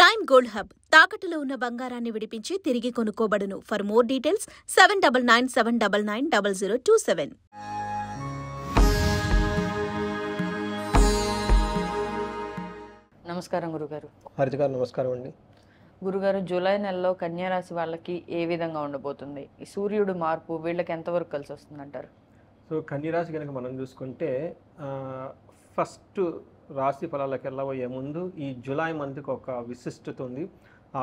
Prime gold hub తాకట్టులో ఉన్న బంగారాన్ని విడిపించి తిరిగి కొనుక్కోబడును. For more details 7997990027. నమస్కారం గురుగారు. హరిత గారు నమస్కారం అండి. గురుగారు, జూలై నెలలో కన్యారాశి వాళ్ళకి ఏ విధంగా ఉండబోతుంది? ఈ సూర్యుడు మార్పు వీళ్ళకి ఎంతవరకు కలిసి వస్తుంది అంటారు? సో కన్యరాశి కనుక మనం చూసుకుంటే ఫస్ట్ రాశి ఫలాలకు వెళ్ళబోయే ముందు ఈ జూలై మంత్కి ఒక విశిష్టత ఉంది.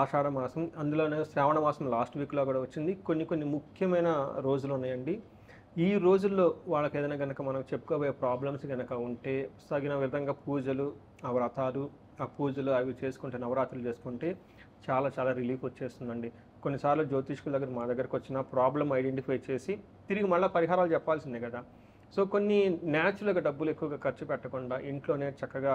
ఆషాఢ మాసం, అందులోనే శ్రావణ మాసం లాస్ట్ వీక్లో కూడా వచ్చింది. కొన్ని ముఖ్యమైన రోజులు ఉన్నాయండి. ఈ రోజుల్లో వాళ్ళకి ఏదైనా కనుక మనం చెప్పుకోబోయే ప్రాబ్లమ్స్ కనుక ఉంటే తగిన విధంగా పూజలు, ఆ వ్రతాలు, ఆ పూజలు అవి చేసుకుంటే, నవరాత్రులు చేసుకుంటే చాలా రిలీఫ్ వచ్చేస్తుందండి. కొన్నిసార్లు జ్యోతిష్కుల దగ్గర మా దగ్గరకు వచ్చిన ప్రాబ్లం ఐడెంటిఫై చేసి తిరిగి మళ్ళీ పరిహారాలు చెప్పాల్సిందే కదా. సో కొన్ని న్యాచురల్గా డబ్బులు ఎక్కువగా ఖర్చు పెట్టకుండా ఇంట్లోనే చక్కగా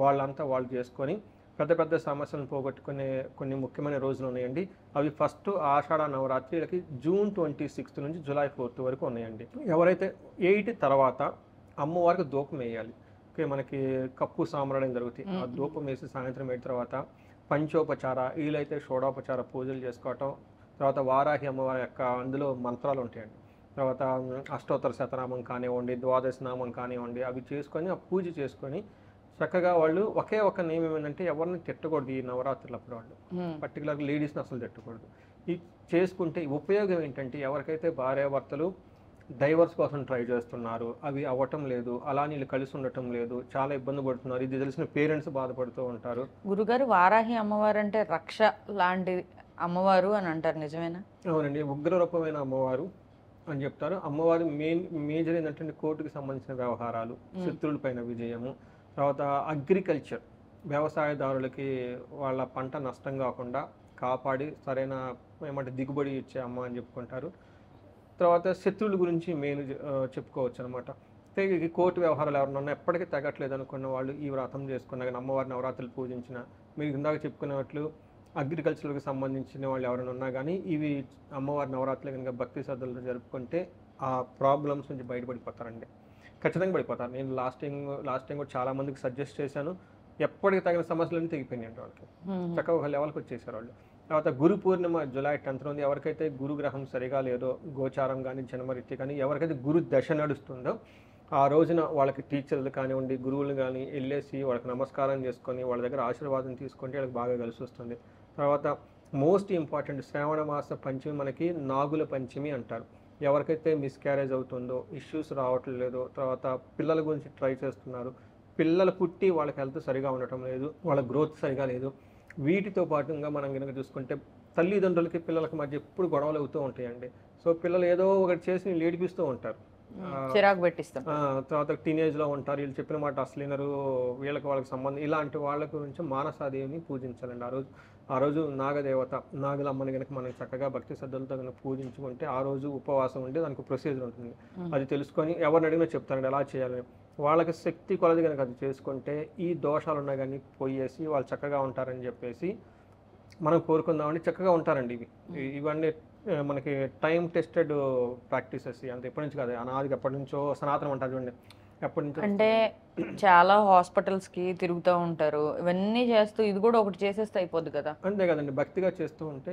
వాళ్ళంతా వాళ్ళు చేసుకొని పెద్ద సమస్యలను పోగొట్టుకునే కొన్ని ముఖ్యమైన రోజులు ఉన్నాయండి. అవి ఫస్ట్ ఆషాఢ నవరాత్రులకి జూన్ 26 నుంచి జూలై 4 వరకు ఉన్నాయండి. ఎవరైతే 8 తర్వాత అమ్మవారికి ధూపం వేయాలి. ఓకే, మనకి కప్పు సాంబ్రాణి జరుగుతాయి. ఆ ధూపం వేసి సాయంత్రం 8 తర్వాత పంచోపచార, వీలైతే షోడోపచార పూజలు చేసుకోవటం. తర్వాత వారాహి అమ్మవారి యొక్క అందులో మంత్రాలు ఉంటాయండి. తర్వాత అష్టోత్తర శతనామం కానివ్వండి, ద్వాదశ నామం కానివ్వండి, అవి చేసుకొని ఆ పూజ చేసుకొని చక్కగా వాళ్ళు ఒకే ఒక నియమం ఏంటంటే ఎవరిని తిట్టకూడదు. ఈ నవరాత్రులప్పుడు వాళ్ళు పర్టికులర్గా లేడీస్ని అసలు తిట్టకూడదు. ఈ చేసుకుంటే ఉపయోగం ఏంటంటే ఎవరికైతే భార్యాభర్తలు డైవర్స్ కోసం ట్రై చేస్తున్నారు, అవి అవ్వటం లేదు, అలా నీళ్ళు కలిసి ఉండటం లేదు, చాలా ఇబ్బంది పడుతున్నారు, ఇది తెలిసిన పేరెంట్స్ బాధపడుతూ ఉంటారు. గురుగారు, వారాహి అమ్మవారు అంటే రక్ష లాంటి అమ్మవారు అని అంటారు, నిజమేనా? అవునండి, ఉగ్రరూపమైన అమ్మవారు అని చెప్తారు. అమ్మవారి మేజర్ ఏంటంటే కోర్టుకి సంబంధించిన వ్యవహారాలు, శత్రువులపైన విజయము, తర్వాత అగ్రికల్చర్, వ్యవసాయదారులకి వాళ్ళ పంట నష్టం కాకుండా కాపాడి సరైన ఏమంటే దిగుబడి ఇచ్చే అమ్మ అని చెప్పుకుంటారు. తర్వాత శత్రువుల గురించి మెయిన్ చెప్పుకోవచ్చు అనమాట. ఈ కోర్టు వ్యవహారాలు ఎవరన్నా ఎప్పటికీ తగ్గట్లేదు అనుకున్న వాళ్ళు ఈ వ్రతం చేసుకున్న, కానీ అమ్మవారి నవరాత్రులు పూజించిన, మీరు ఇందాక చెప్పుకున్నట్లు అగ్రికల్చర్కి సంబంధించిన వాళ్ళు ఎవరైనా ఉన్నా కానీ ఇవి అమ్మవారి నవరాత్రులు కనుక భక్తి శ్రద్ధలతో జరుపుకుంటే ఆ ప్రాబ్లమ్స్ నుంచి బయటపడిపోతారండి. ఖచ్చితంగా పడిపోతారు. నేను లాస్ట్ టైం కూడా చాలా మందికి సజెస్ట్ చేశాను. ఎప్పటికి తగిన సమస్యలన్నీ తెగిపోయినాయి అంటే వాళ్ళకి చక్కగా ఒక లెవెల్కి వచ్చేసారు వాళ్ళు. తర్వాత గురు పూర్ణిమ జూలై 10 ఉంది. ఎవరికైతే గురు గ్రహం సరిగా లేదో, గోచారం కానీ జన్మరీతి కానీ, ఎవరికైతే గురు దశ నడుస్తుందో ఆ రోజున వాళ్ళకి టీచర్లు కానివ్వండి, గురువులు కానీ వెళ్ళేసి వాళ్ళకి నమస్కారం చేసుకొని వాళ్ళ దగ్గర ఆశీర్వాదం తీసుకుంటే వాళ్ళకి బాగా కలిసి వస్తుంది. తర్వాత మోస్ట్ ఇంపార్టెంట్ శ్రావణ మాస పంచమి మనకి నాగుల పంచమి అంటారు. ఎవరికైతే మిస్క్యారేజ్ అవుతుందో, ఇష్యూస్ రావట్లేదో, తర్వాత పిల్లల గురించి ట్రై చేస్తున్నారు, పిల్లలు పుట్టి వాళ్ళకి హెల్త్ సరిగా ఉండటం లేదు, వాళ్ళ గ్రోత్ సరిగా లేదు, వీటితో పాటుగా మనం కనుక చూసుకుంటే తల్లిదండ్రులకి పిల్లలకి మధ్య ఎప్పుడు గొడవలు అవుతూ ఉంటాయండి. సో పిల్లలు ఏదో ఒకటి చేసి ఏడిపిస్తూ ఉంటారు, చిరాకు పెట్టిస్తాం. తర్వాత టీనేజ్లో ఉంటారు, వీళ్ళు చెప్పిన మాట అసలు వినరు, వాళ్ళకి సంబంధం, ఇలాంటి వాళ్ళ గురించి మానసాదేవిని పూజించాలండి. ఆ రోజు నాగదేవత, నాగులమ్మని కనుక మనం చక్కగా భక్తి శ్రద్ధలతో కనుక పూజించుకుంటే ఆ రోజు ఉపవాసం ఉంటే దానికి ప్రొసీజర్ ఉంటుంది. అది తెలుసుకొని ఎవరిని అడిగినా చెప్తారండి ఎలా చేయాలని. వాళ్ళకి శక్తి కొలది కనుక అది చేసుకుంటే ఈ దోషాలు ఉన్నా కానీ పోయేసి వాళ్ళు చక్కగా ఉంటారని చెప్పేసి మనం కోరుకుందామని చక్కగా ఉంటారండి. ఇవన్నీ మనకి టైం టెస్టెడ్ ప్రాక్టీసెస్, అంత ఎప్పటి నుంచి కాదు, అనాదిగా ఎప్పటి నుంచో సనాతనం అంటారు చూడండి, ఎప్పటి నుంచో. అంటే చాలా హాస్పిటల్స్కి తిరుగుతూ ఉంటారు, ఇవన్నీ చేస్తూ ఇది కూడా ఒకటి చేసేస్తే అయిపోద్ది కదా. అంతే కదండి, భక్తిగా చేస్తూ ఉంటే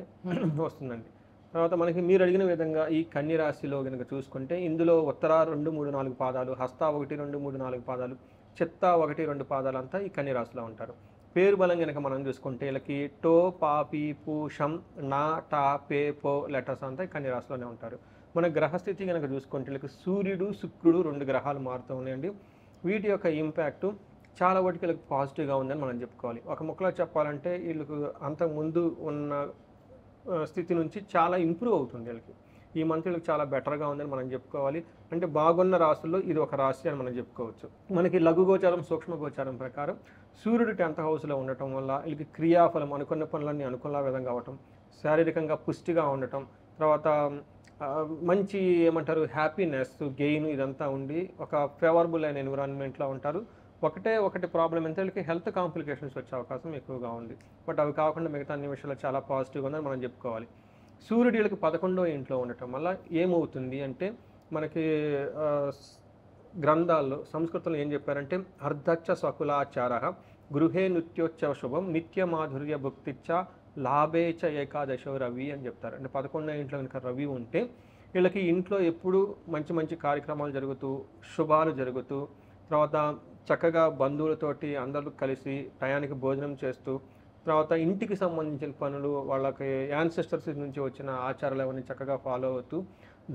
వస్తుందండి. తర్వాత మనకి మీరు అడిగిన విధంగా ఈ కన్యరాశిలో కనుక చూసుకుంటే ఇందులో ఉత్తర 2, 3, 4 పాదాలు, హస్త 1, 2, 3, 4 పాదాలు, చిత్త 1, 2 పాదాలు అంతా ఈ కన్యరాశిలో ఉంటారు. పేరు బలం కనుక మనం చూసుకుంటే వీళ్ళకి టో, పా, పీ, పూ, షం, నా, టా, పే, పో లెటర్స్ అంతా ఈ కన్యరాశిలోనే ఉంటారు. మన గ్రహస్థితి కనుక చూసుకుంటే వీళ్ళకి సూర్యుడు, శుక్రుడు 2 గ్రహాలు మారుతూ ఉన్నాయండి. వీటి యొక్క ఇంపాక్టు చాలా వాటికి వీళ్ళకి పాజిటివ్గా ఉందని మనం చెప్పుకోవాలి. ఒక ముక్కలో చెప్పాలంటే వీళ్ళకు అంతకుముందు ఉన్న స్థితి నుంచి చాలా ఇంప్రూవ్ అవుతుంది వీళ్ళకి. ఈ మంత్ వీళ్ళకి చాలా బెటర్గా ఉందని మనం చెప్పుకోవాలి. అంటే బాగున్న రాశుల్లో ఇది ఒక రాశి అని మనం చెప్పుకోవచ్చు. మనకి లఘు గోచారం, సూక్ష్మ గోచారం ప్రకారం సూర్యుడు 10th హౌస్లో ఉండటం వల్ల వీళ్ళకి క్రియాఫలం, అనుకున్న పనులన్నీ అనుకున్న విధంగా అవటం, శారీరకంగా పుష్టిగా ఉండటం, తర్వాత మంచి ఏమంటారు హ్యాపీనెస్, గెయిన్ ఇదంతా ఉండి ఒక ఫేవరబుల్ అయిన ఎన్విరాన్మెంట్లో ఉంటారు. ఒకటి ప్రాబ్లం ఎంత, వీళ్ళకి హెల్త్ కాంప్లికేషన్స్ వచ్చే అవకాశం ఎక్కువగా ఉంది. బట్ అవి కాకుండా మిగతా అన్ని విషయాలు చాలా పాజిటివ్గా ఉందని మనం చెప్పుకోవాలి. సూర్యుడు వీళ్ళకి 11వ ఇంట్లో ఉండటం వల్ల ఏమవుతుంది అంటే మనకి గ్రంథాల్లో సంస్కృతంలో ఏం చెప్పారంటే అర్ధచ్చ స్వకులాచార గృహే నిత్యోత్సవ శుభం నిత్య మాధుర్య భుక్తిచ్చ లాభేచ ఏకాదశో రవి అని చెప్తారు. అంటే 11వ ఇంట్లో కనుక రవి ఉంటే వీళ్ళకి ఇంట్లో ఎప్పుడు మంచి మంచి కార్యక్రమాలు జరుగుతూ శుభాలు జరుగుతూ తర్వాత చక్కగా బంధువులతోటి అందరూ కలిసి టయానికి భోజనం చేస్తూ తర్వాత ఇంటికి సంబంధించిన పనులు వాళ్ళకి యాన్సెస్టర్స్ నుంచి వచ్చిన ఆచారాలు అవన్నీ చక్కగా ఫాలో అవుతూ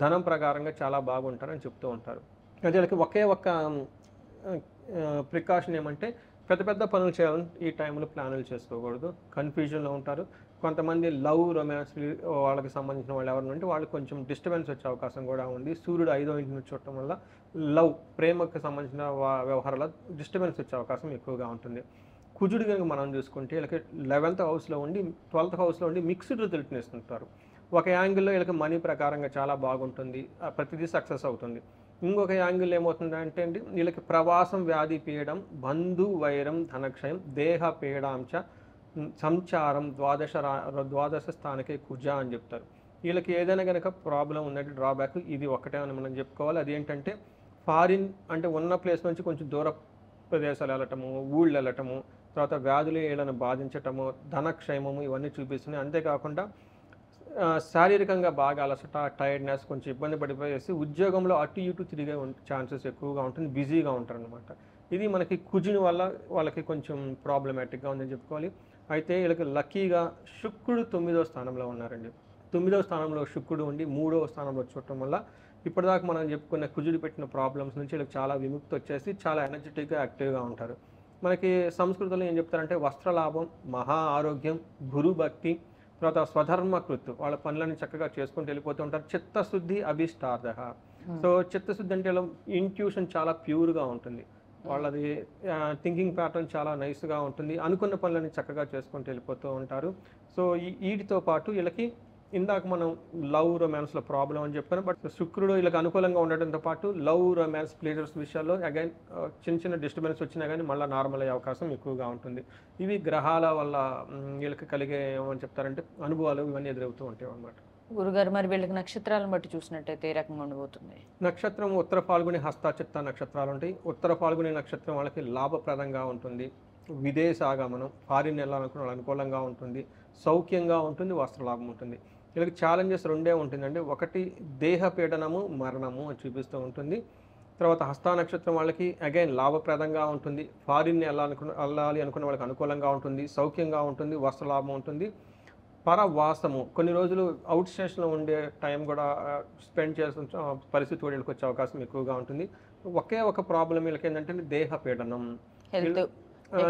ధనం ప్రకారంగా చాలా బాగుంటారని చెప్తూ ఉంటారు. అదే వీళ్ళకి ఒకే ఒక్క ప్రికాషన్ ఏమంటే పెద్ద పెద్ద పనులు చేయాలని ఈ టైంలో ప్లాన్లు చేసుకోకూడదు, కన్ఫ్యూజన్లో ఉంటారు. కొంతమంది లవ్ రొమాన్స్ వాళ్ళకి సంబంధించిన వాళ్ళు ఎవరు ఉంటే వాళ్ళకి కొంచెం డిస్టర్బెన్స్ వచ్చే అవకాశం కూడా ఉంది. సూర్యుడు 5వ ఇంటి నుంచి చూడటం వల్ల ప్రేమకు సంబంధించిన వ్యవహారాల డిస్టర్బెన్స్ వచ్చే అవకాశం ఎక్కువగా ఉంటుంది. కుజుడు కనుక మనం చూసుకుంటే వీళ్ళకి 11th హౌస్లో ఉండి 12th హౌస్లో ఉండి మిక్స్డ్ రిజల్ట్ని ఇస్తుంటారు. ఒక యాంగిల్లో వీళ్ళకి మనీ ప్రకారంగా చాలా బాగుంటుంది, ప్రతిదీ సక్సెస్ అవుతుంది. ఇంకొక యాంగిల్ ఏమవుతుందంటే అండి వీళ్ళకి ప్రవాసం వ్యాధి పీయడం బంధు వైరం ధనక్షయం దేహ పీడాంచ సంచారం ద్వాదశ స్థానకే కుజ అని చెప్తారు. వీళ్ళకి ఏదైనా కనుక ప్రాబ్లం ఉన్నట్టు డ్రాబ్యాక్ ఇది ఒక్కటే అని మనం చెప్పుకోవాలి. అదేంటంటే ఫారిన్ అంటే ఉన్న ప్లేస్ నుంచి కొంచెం దూర ప్రదేశాలు వెళ్ళటము, ఊళ్ళు వెళ్ళటము, తర్వాత వ్యాధులు వీళ్ళని బాధించటము, ధనక్షేమము ఇవన్నీ చూపిస్తున్నాయి. అంతేకాకుండా శారీరకంగా బాగా అలసట, టైర్డ్నెస్, కొంచెం ఇబ్బంది పడిపోయేసి ఉద్యోగంలో అటు ఇటు తిరిగే ఛాన్సెస్ ఎక్కువగా ఉంటుంది, బిజీగా ఉంటారు అనమాట. ఇది మనకి కుజుని వల్ల వాళ్ళకి కొంచెం ప్రాబ్లమాటిక్గా ఉందని చెప్పుకోవాలి. అయితే వీళ్ళకి లక్కీగా శుక్రుడు 9వ స్థానంలో ఉన్నారండి. 9వ స్థానంలో శుక్రుడు ఉండి 3వ స్థానంలో చూడటం వల్ల ఇప్పటిదాకా మనం చెప్పుకున్న కుజుడు పెట్టిన ప్రాబ్లమ్స్ నుంచి వీళ్ళకి చాలా విముక్తి వచ్చేసి చాలా ఎనర్జెటిక్గా యాక్టివ్గా ఉంటారు. మనకి సంస్కృతంలో ఏం చెప్తారంటే వస్త్రలాభం, మహా ఆరోగ్యం, గురుభక్తి, తర్వాత స్వధర్మకృత్ వాళ్ళ పనులని చక్కగా చేసుకుంటూ వెళ్ళిపోతూ ఉంటారు. చిత్తశుద్ధి అభిష్టార్థ. సో చిత్తశుద్ధి అంటే ఇంట్యూషన్ చాలా ప్యూర్గా ఉంటుంది, వాళ్ళది థింకింగ్ ప్యాటర్న్ చాలా నైస్గా ఉంటుంది, అనుకున్న పనులని చక్కగా చేసుకుంటూ వెళ్ళిపోతూ ఉంటారు. సో వీటితో పాటు వీళ్ళకి ఇందాక మనం లవ్ రొమాన్స్లో ప్రాబ్లం అని చెప్పాను, బట్ శుక్రుడు వీళ్ళకి అనుకూలంగా ఉండడంతో పాటు లవ్ రొమాన్స్ ప్లేజర్స్ విషయాల్లో అగైన్ చిన్న చిన్న డిస్టర్బెన్స్ వచ్చినా కానీ మళ్ళీ నార్మల్ అయ్యే అవకాశం ఎక్కువగా ఉంటుంది. ఇవి గ్రహాల వల్ల వీళ్ళకి కలిగే ఏమని చెప్తారంటే అనుభవాలు ఇవన్నీ ఎదురవుతూ ఉంటాయి అన్నమాట. గురుగారు మరి వీళ్ళకి నక్షత్రాలను బట్టి చూసినట్టయితే ఏ రకంగా ఉండబోతుంది? నక్షత్రం ఉత్తర ఫాల్గుని హస్త చిత్త నక్షత్రాలు ఉంటాయి. ఉత్తర ఫాల్గుని నక్షత్రం వాళ్ళకి లాభప్రదంగా ఉంటుంది, విదేశాగమనం ఫారిన్ వెళ్ళాలనుకున్న వాళ్ళు అనుకూలంగా ఉంటుంది, సౌఖ్యంగా ఉంటుంది, వస్త్రలాభం ఉంటుంది. వీళ్ళకి ఛాలెంజెస్ రెండే ఉంటుందండి. ఒకటి దేహ పీడనము, మరణము అని చూపిస్తూ ఉంటుంది. తర్వాత హస్త నక్షత్రం వాళ్ళకి అగైన్ లాభప్రదంగా ఉంటుంది, ఫారిన్ వెళ్ళాలి అనుకున్న వాళ్ళకి అనుకూలంగా ఉంటుంది, సౌఖ్యంగా ఉంటుంది, వస్త్రలాభం ఉంటుంది, పరవాసము కొన్ని రోజులు అవుట్ స్టేషన్లో ఉండే టైం కూడా స్పెండ్ చేయాల్సిన పరిస్థితి కూడా వీళ్ళకి వచ్చే అవకాశం ఎక్కువగా ఉంటుంది. ఒకే ఒక ప్రాబ్లం వీళ్ళకి ఏంటంటే దేహ పీడనం,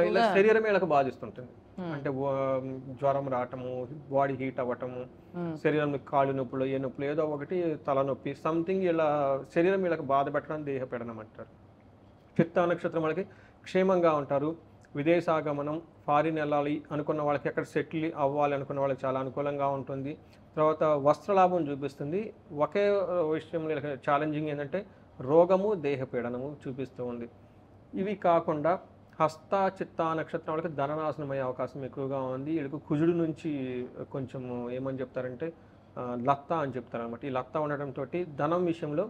ఇలా శరీరం వీళ్ళకి బాధిస్తుంటుంది. అంటే జ్వరం రావటము, బాడీ హీట్ అవ్వటము, శరీరం కాళ్ళు నొప్పులు, ఏ నొప్పులు ఏదో ఒకటి, తలనొప్పి సంథింగ్ ఇలా శరీరం వీళ్ళకి బాధ పెట్టడం దేహ పీడనం అంటారు. చిత్తా నక్షత్రం వాళ్ళకి క్షేమంగా ఉంటారు, విదేశాగమనం, ఫారిన్ వెళ్ళాలి అనుకున్న వాళ్ళకి ఎక్కడ సెటిల్ అవ్వాలి అనుకున్న వాళ్ళకి చాలా అనుకూలంగా ఉంటుంది. తర్వాత వస్త్రలాభం చూపిస్తుంది. ఒకే విషయంలో ఛాలెంజింగ్ ఏంటంటే రోగము, దేహపీడనము చూపిస్తూ ఉంది. ఇవి కాకుండా హస్త చిత్తా నక్షత్రం వాళ్ళకి ధననాశనం అయ్యే అవకాశం ఎక్కువగా ఉంది. వీళ్ళకి కుజుడు నుంచి కొంచెం ఏమని చెప్తారంటే లత్తా అని చెప్తారు అనమాట. ఈ లత్తా ఉండటంతో ధనం విషయంలో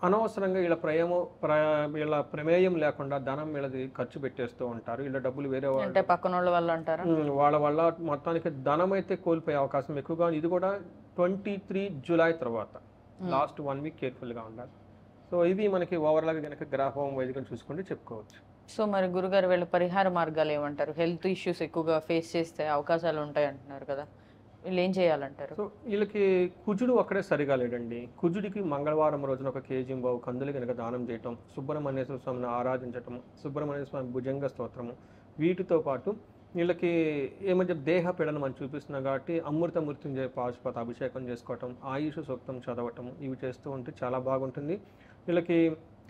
అనవసరంగా వీళ్ళ ప్రమేయం లేకుండా ధనం వీళ్ళది ఖర్చు పెట్టేస్తూ ఉంటారు. వీళ్ళ డబ్బులు వేరే అంటే పక్కన వాళ్ళ వల్ల అంటారా, వాళ్ళ వల్ల మొత్తానికి ధనం అయితే కోల్పోయే అవకాశం ఎక్కువగా ఉంది. ఇది కూడా 23 జూలై తర్వాత లాస్ట్ 1 వీక్ కేర్ఫుల్గా ఉండాలి. సో ఇది మనకి ఓవరాల్గా కనుక గ్రహం వైదికం చూసుకుంటే చెప్పుకోవచ్చు. సో మరి గురుగారు వీళ్ళ పరిహార మార్గాలు ఏమంటారు? హెల్త్ ఇష్యూస్ ఎక్కువగా ఫేస్ చేస్తే అవకాశాలు ఉంటాయి అంటున్నారు కదా, వీళ్ళు ఏం చేయాలంటారు? సో వీళ్ళకి కుజుడు అక్కడే సరిగా లేడండి. కుజుడికి మంగళవారం రోజున 1 కేజీ కందులు కనుక దానం చేయటం, సుబ్రహ్మణ్యేశ్వర స్వామిని ఆరాధించటము, సుబ్రహ్మణ్యేశ్వర స్వామి భుజంగ స్తోత్రము, వీటితో పాటు వీళ్ళకి ఏమంటే దేహ పీడనం అని చూపిస్తున్నా కాబట్టి అమృత మృత్యుంజయ పాశుపత అభిషేకం చేసుకోవటం, ఆయుష్ సూక్తం చదవటం ఇవి చేస్తూ ఉంటే చాలా బాగుంటుంది. వీళ్ళకి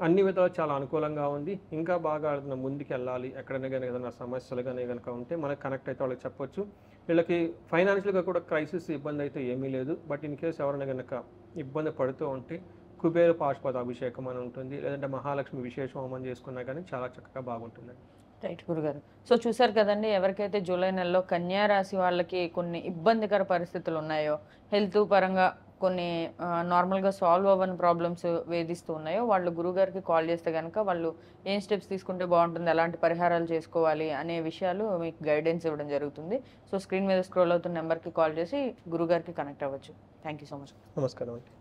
అన్ని విధాలు చాలా అనుకూలంగా ఉంది. ఇంకా బాగా ముందుకు వెళ్ళాలి, ఎక్కడైనా కానీ ఏదైనా సమస్యలు కానీ కనుక ఉంటే మనకు కనెక్ట్ అయితే వాళ్ళకి చెప్పొచ్చు. వీళ్ళకి ఫైనాన్షియల్గా కూడా క్రైసిస్ ఇబ్బంది అయితే ఏమీ లేదు. బట్ ఇన్ కేసు ఎవరైనా కనుక ఇబ్బంది పడుతూ ఉంటే కుబేర పాశుపత అభిషేకం అని ఉంటుంది, లేదంటే మహాలక్ష్మి విశేష హోమం చేసుకున్నా కానీ చాలా చక్కగా బాగుంటుందండి. రైట్ గురుగారు. సో చూసారు కదండి, ఎవరికైతే జూలై నెలలో కన్యా రాశి వాళ్ళకి కొన్ని ఇబ్బందికర పరిస్థితులు ఉన్నాయో, హెల్త్ పరంగా కొన్ని నార్మల్గా సాల్వ్ అవ్వని ప్రాబ్లమ్స్ వేధిస్తూ ఉన్నాయో వాళ్ళు గురుగారికి కాల్ చేస్తే కనుక వాళ్ళు ఏం స్టెప్స్ తీసుకుంటే బాగుంటుంది, ఎలాంటి పరిహారాలు చేసుకోవాలి అనే విషయాలు మీకు గైడెన్స్ ఇవ్వడం జరుగుతుంది. సో స్క్రీన్ మీద స్క్రోల్ అవుతున్న నెంబర్కి కాల్ చేసి గురుగారికి కనెక్ట్ అవ్వచ్చు. Thank you so much. నమస్కారం అండి.